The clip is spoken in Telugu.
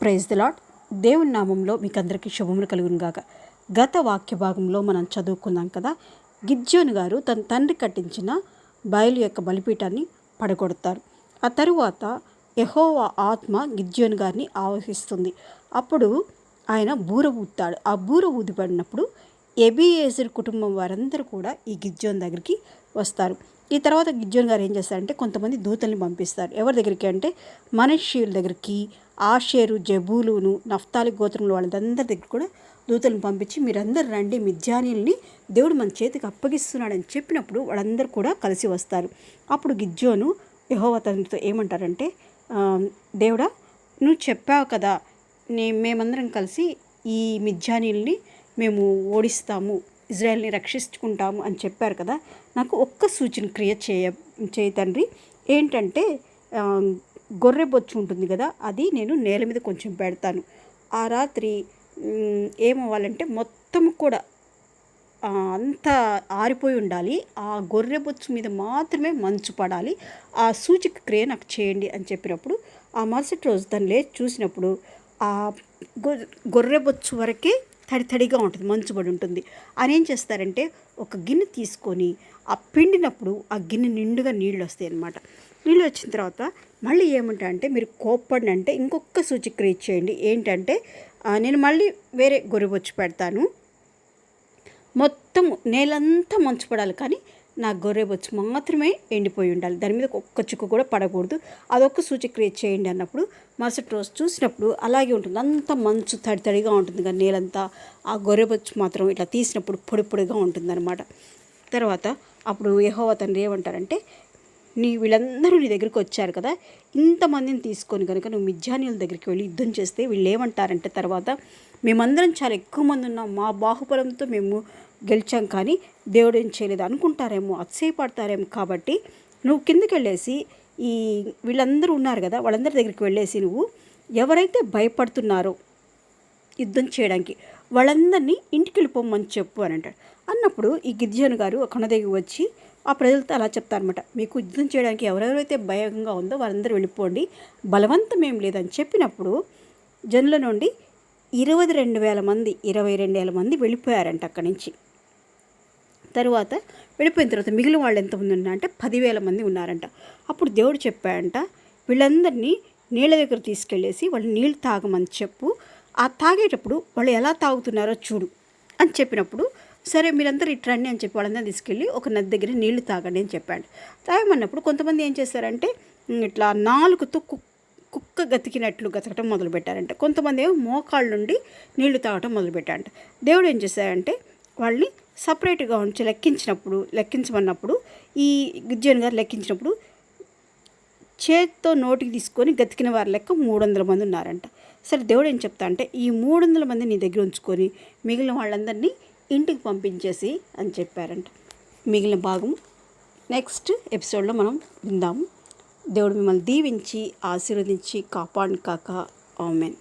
Praise the lord. దేవుని నామంలో మీకు అందరికీ శుభములు కలుగును గాక. గత వాక్య భాగంలో మనం చదువుకున్నాం కదా, గిద్యోను గారు తన తండ్రి కట్టించిన బయలు యొక్క బలిపీఠాన్ని పడగొడతారు. ఆ తరువాత యెహోవా ఆత్మ గిద్యోను గారిని ఆవహిస్తుంది. అప్పుడు ఆయన బూర ఊదుతాడు. ఆ బూర ఊదిపడినప్పుడు ఎబీయేజరు కుటుంబం వారందరూ కూడా ఈ గిద్యోను దగ్గరికి వస్తారు. ఈ తర్వాత గిద్యోను గారు ఏం చేస్తారంటే కొంతమంది దూతల్ని పంపిస్తారు. ఎవరి దగ్గరికి అంటే మనష్షీయుల దగ్గరికి, ఆషేరు, జబూలును, నఫ్తాలి గోత్రంలో వాళ్ళందరి దగ్గర కూడా దూతలను పంపించి మీరందరూ రండి, మిద్యానీయుల్ని దేవుడు మన చేతికి అప్పగిస్తున్నాడని చెప్పినప్పుడు వాళ్ళందరూ కూడా కలిసి వస్తారు. అప్పుడు గిద్యోను యెహోవా తండ్రితో ఏమంటారంటే, దేవుడా నువ్వు చెప్పావు కదా, మేమందరం కలిసి ఈ మిద్యానీయుల్ని మేము ఓడిస్తాము, ఇజ్రాయెల్ని రక్షించుకుంటాము అని చెప్పారు కదా, నాకు ఒక్క సూచన క్రియ చేయ తండ్రి. ఏంటంటే గొర్రె బొచ్చు ఉంటుంది కదా, అది నేను నేల మీద కొంచెం పెడతాను. ఆ రాత్రి ఏమవ్వాలంటే మొత్తం కూడా అంతా ఆరిపోయి ఉండాలి. ఆ గొర్రె బొచ్చు మీద మాత్రమే మంచు పడాలి. ఆ సూచక క్రియ నాకు చేయండి అని చెప్పినప్పుడు ఆ మరుసటి రోజు తను లేచి చూసినప్పుడు ఆ గొర్రె బొచ్చు వరకే తడిగా ఉంటుంది, మంచుబడి ఉంటుంది. ఆయన ఏం చేస్తారంటే ఒక గిన్నె తీసుకొని ఆ పిండినప్పుడు ఆ గిన్నె నిండుగా నీళ్ళు వస్తాయి అన్నమాట. నీళ్ళు వచ్చిన తర్వాత మళ్ళీ ఏమంటారంటే మీరు కోప్పడిని అంటే ఇంకొక సూచక్రియ చేయండి. ఏంటంటే నేను మళ్ళీ వేరే గొర్రెబొచ్చు పెడతాను, మొత్తం నేలంతా మంచు పడాలి, కానీ నా గొర్రెబొచ్చు మాత్రమే ఎండిపోయి ఉండాలి, దాని మీద ఒక్క చుక్క కూడా పడకూడదు, అదొక్క సూచక్రియ చేయండి అన్నప్పుడు మరుసటి రోజు చూసినప్పుడు అలాగే ఉంటుంది. అంత మంచు తడిగా ఉంటుంది కానీ నేలంతా, ఆ గొర్రెబొచ్చు మాత్రం ఇట్లా తీసినప్పుడు పొడిగా ఉంటుందన్నమాట. తర్వాత అప్పుడు యెహోవా తండ్రి ఏమంటారంటే, వీళ్ళందరూ నీ దగ్గరికి వచ్చారు కదా, ఇంతమందిని తీసుకొని కనుక నువ్వు మిద్యానీయుల దగ్గరికి వెళ్ళి యుద్ధం చేస్తే వీళ్ళు ఏమంటారంటే తర్వాత, మేమందరం చాలా ఎక్కువ మంది ఉన్నాం, మా బాహుబలంతో మేము గెలిచాం, కానీ దేవుడు ఏం చేయలేదు అనుకుంటారేమో, అతిశయపడతారేమో. కాబట్టి నువ్వు కిందకి వెళ్ళేసి ఈ వీళ్ళందరూ ఉన్నారు కదా వాళ్ళందరి దగ్గరికి వెళ్ళేసి నువ్వు ఎవరైతే భయపడుతున్నారో యుద్ధం చేయడానికి వాళ్ళందరినీ ఇంటికి వెళ్ళిపోమని చెప్పు అని అంటాడు. అన్నప్పుడు ఈ గిద్యోను గారు కొండ దగ్గరికి వచ్చి ఆ ప్రజలతో అలా చెప్తారనమాట, మీకు యుద్ధం చేయడానికి ఎవరెవరైతే భయంగా ఉందో వాళ్ళందరూ వెళ్ళిపోండి, బలవంతం ఏం లేదని చెప్పినప్పుడు జనుల నుండి 22,000 మంది 22,000 మంది వెళ్ళిపోయారంట అక్కడి నుంచి. తరువాత వెళ్ళిపోయిన తర్వాత మిగిలిన వాళ్ళు ఎంతమంది ఉన్నారంటే 10,000 మంది ఉన్నారంట. అప్పుడు దేవుడు చెప్పాడంట, వీళ్ళందరినీ నీళ్ళ దగ్గర తీసుకెళ్ళేసి వాళ్ళు నీళ్ళు తాగమని చెప్పు, ఆ తాగేటప్పుడు వాళ్ళు ఎలా తాగుతున్నారో చూడు అని చెప్పినప్పుడు సరే మీరందరూ ఇట్రండి అని చెప్పి వాళ్ళందరూ తీసుకెళ్ళి ఒక నది దగ్గర నీళ్లు తాగండి అని చెప్పాడు. తాగమన్నప్పుడు కొంతమంది ఏం చేస్తారంటే ఇట్లా నాలుగుతో కుక్క గతకటం మొదలుపెట్టారంట. కొంతమంది ఏమో మోకాళ్ళ నుండి నీళ్లు తాగటం మొదలుపెట్టారంట. దేవుడు ఏం చేశారంటే వాళ్ళని సపరేట్గా ఉంచి లెక్కించమన్నప్పుడు ఈ గిద్యోను గారు లెక్కించినప్పుడు చేత్తో నోటికి తీసుకొని గతికిన వారి లెక్క 300 మంది ఉన్నారంట. సరే దేవుడు ఏం చెప్తా అంటే ఈ 300 మంది నీ దగ్గర ఉంచుకొని మిగిలిన వాళ్ళందరినీ ఇంటికి పంపించేసి అని చెప్పారంట. మిగిలిన భాగం నెక్స్ట్ ఎపిసోడ్లో మనం విందాము. దేవుడు మిమ్మల్ని దీవించి ఆశీర్వదించి కాపాడును కాక. ఆమెన్.